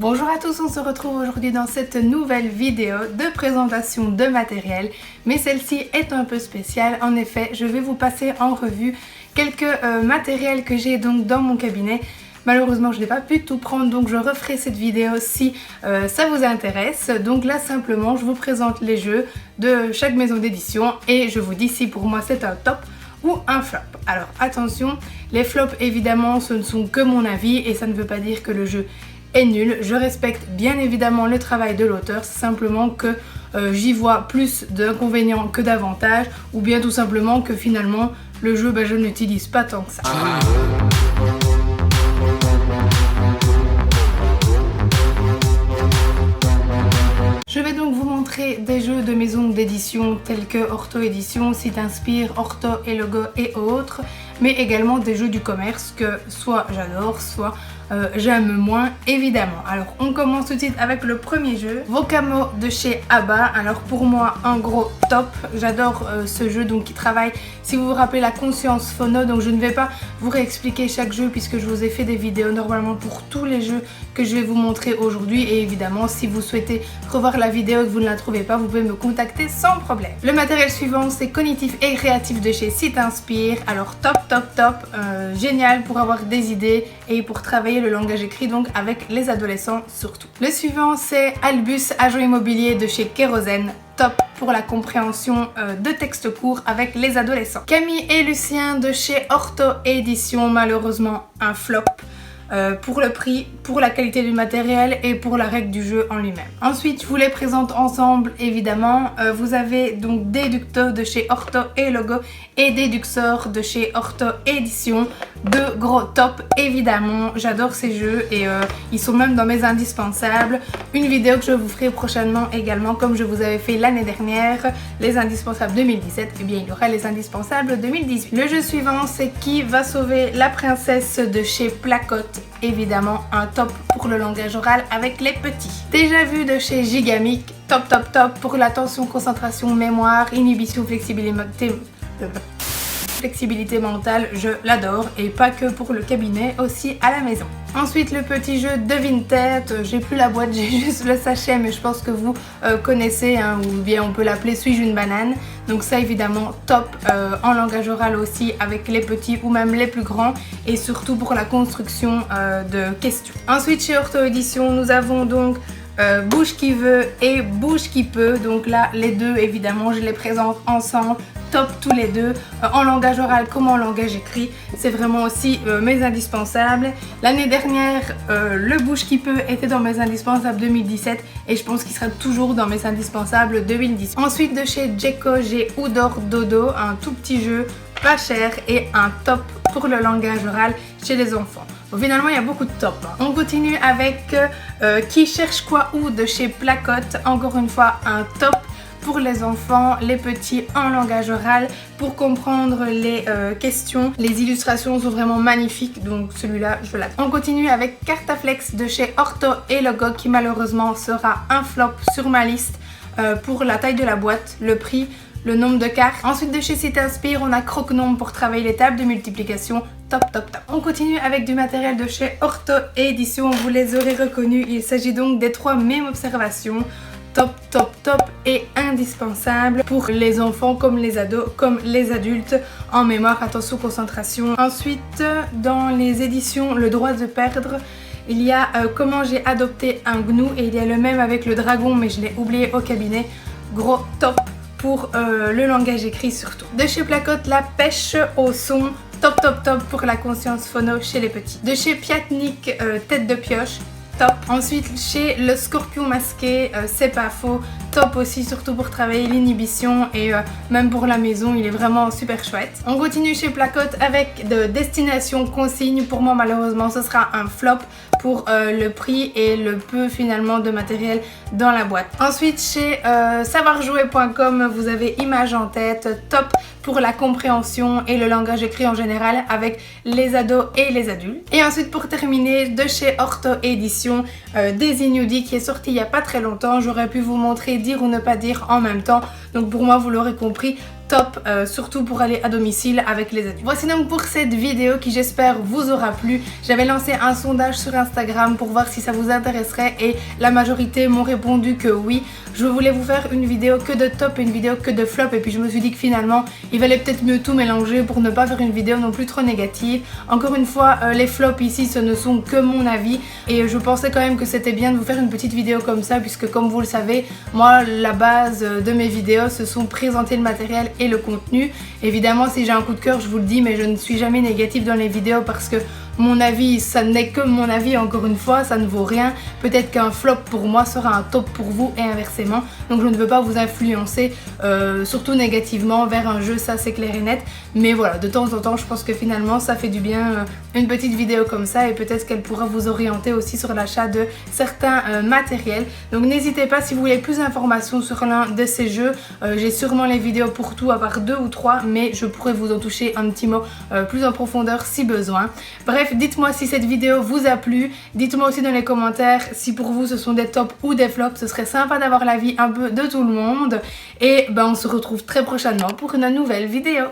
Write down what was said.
Bonjour à tous, on se retrouve aujourd'hui dans cette nouvelle vidéo de présentation de matériel, mais celle-ci est un peu spéciale. En effet, je vais vous passer en revue quelques matériels que j'ai donc dans mon cabinet. Malheureusement, je n'ai pas pu tout prendre, donc je referai cette vidéo si ça vous intéresse. Donc là, simplement, je vous présente les jeux de chaque maison d'édition et je vous dis si pour moi c'est un top ou un flop. Alors attention, les flops évidemment ce ne sont que mon avis et ça ne veut pas dire que le jeu est nul. Je respecte bien évidemment le travail de l'auteur, c'est simplement que j'y vois plus d'inconvénients que d'avantages, ou bien tout simplement que finalement le jeu je ne l'utilise pas tant que ça. Je vais donc vous montrer des jeux de maisons d'édition tels que Orto Édition, Site Inspire, Orto et Logo et autres, mais également des jeux du commerce que soit j'adore, soit j'aime moins évidemment. Alors on commence tout de suite avec le premier jeu, Vocamo de chez Abba. Alors pour moi un gros top, j'adore ce jeu donc qui travaille, si vous vous rappelez, la conscience phono. Donc je ne vais pas vous réexpliquer chaque jeu puisque je vous ai fait des vidéos normalement pour tous les jeux que je vais vous montrer aujourd'hui, et évidemment si vous souhaitez revoir la vidéo et que vous ne la trouvez pas, vous pouvez me contacter sans problème. Le matériel suivant c'est Cognitif et Créatif de chez Site Inspire. Alors top, génial pour avoir des idées et pour travailler le langage écrit, donc avec les adolescents surtout. Le suivant c'est Albus Agent Immobilier de chez Kérosène. Top pour la compréhension de textes courts avec les adolescents. Camille et Lucien de chez Orto Édition, malheureusement un flop. Pour le prix, pour la qualité du matériel et pour la règle du jeu en lui-même. Ensuite, je vous les présente ensemble évidemment. Vous avez donc Déducteur de chez Orto et Logo et Déduxor de chez Orto Édition. Deux gros top évidemment. J'adore ces jeux et ils sont même dans mes indispensables. Une vidéo que je vous ferai prochainement également, comme je vous avais fait l'année dernière, les indispensables 2017. Et bien il y aura les indispensables 2018. Le jeu suivant c'est Qui va sauver la princesse de chez Placote. Évidemment un top pour le langage oral avec les petits. Déjà vu de chez Gigamic, top pour l'attention, concentration, mémoire, inhibition, flexibilité mentale, je l'adore, et pas que pour le cabinet, aussi à la maison. Ensuite le petit jeu Devine-tête, j'ai plus la boîte, j'ai juste le sachet, mais je pense que vous connaissez, hein, ou bien on peut l'appeler Suis-je une banane. Donc ça évidemment top en langage oral aussi avec les petits ou même les plus grands, et surtout pour la construction de questions. Ensuite chez Orto Édition nous avons donc Bouge qui veut et Bouge qui peut. Donc là les deux évidemment je les présente ensemble. Top tous les deux, en langage oral comme en langage écrit, c'est vraiment aussi mes indispensables. L'année dernière, le Bouge qui peut était dans mes indispensables 2017 et je pense qu'il sera toujours dans mes indispensables 2010. Ensuite de chez Djeko, j'ai Oudor Dodo, un tout petit jeu, pas cher et un top pour le langage oral chez les enfants. Bon, finalement il y a beaucoup de top. Hein. On continue avec Qui cherche quoi où de chez Placote, encore une fois un top pour les enfants, les petits en langage oral, pour comprendre les questions. Les illustrations sont vraiment magnifiques, donc celui-là je l'adore. On continue avec Cartaflex de chez Orto et Logo qui malheureusement sera un flop sur ma liste pour la taille de la boîte, le prix, le nombre de cartes. Ensuite de chez Site Inspire, on a Croque-Nombre pour travailler les tables de multiplication. Top. On continue avec du matériel de chez Orto Édition, vous les aurez reconnus, il s'agit donc des 3 mêmes observations. Top et indispensable pour les enfants comme les ados, comme les adultes, en mémoire, attention, concentration. Ensuite, dans les éditions Le droit de perdre, il y a Comment j'ai adopté un gnou, et il y a le même avec le dragon, mais je l'ai oublié au cabinet. Gros top pour le langage écrit surtout. De chez Placote, La pêche au son. Top pour la conscience phono chez les petits. De chez Piatnik, Tête de pioche. Top. Ensuite chez Le Scorpion masqué, c'est pas faux, top aussi, surtout pour travailler l'inhibition et même pour la maison, il est vraiment super chouette. On continue chez Placote avec de Destination Consigne. Pour moi malheureusement ce sera un flop pour le prix et le peu finalement de matériel dans la boîte. Ensuite chez savoirjouer.com vous avez Image en tête, top pour la compréhension et le langage écrit en général avec les ados et les adultes. Et ensuite pour terminer, de chez Orto Édition, Désignudi qui est sorti il n'y a pas très longtemps. J'aurais pu vous montrer Dire ou ne pas dire en même temps, donc pour moi vous l'aurez compris, top, surtout pour aller à domicile avec les adultes. Voici donc pour cette vidéo qui j'espère vous aura plu. J'avais lancé un sondage sur Instagram pour voir si ça vous intéresserait et la majorité m'ont répondu que oui. Je voulais vous faire une vidéo que de top et une vidéo que de flop, et puis je me suis dit que finalement il valait peut-être mieux tout mélanger pour ne pas faire une vidéo non plus trop négative. Encore une fois, les flops ici ce ne sont que mon avis et je pensais quand même que c'était bien de vous faire une petite vidéo comme ça, puisque comme vous le savez, moi la base de mes vidéos ce sont présenter le matériel et le contenu. Évidemment si j'ai un coup de cœur je vous le dis, mais je ne suis jamais négative dans les vidéos parce que mon avis, ça n'est que mon avis, encore une fois, ça ne vaut rien. Peut-être qu'un flop pour moi sera un top pour vous et inversement. Donc je ne veux pas vous influencer, surtout négativement, vers un jeu, ça c'est clair et net. Mais voilà, de temps en temps, je pense que finalement ça fait du bien une petite vidéo comme ça, et peut-être qu'elle pourra vous orienter aussi sur l'achat de certains matériels. Donc n'hésitez pas, si vous voulez plus d'informations sur l'un de ces jeux, j'ai sûrement les vidéos pour tout, à part 2 ou 3, mais je pourrais vous en toucher un petit mot plus en profondeur si besoin. Bref, dites-moi si cette vidéo vous a plu, dites-moi aussi dans les commentaires si pour vous ce sont des tops ou des flops, ce serait sympa d'avoir l'avis un peu de tout le monde. Et ben on se retrouve très prochainement pour une nouvelle vidéo.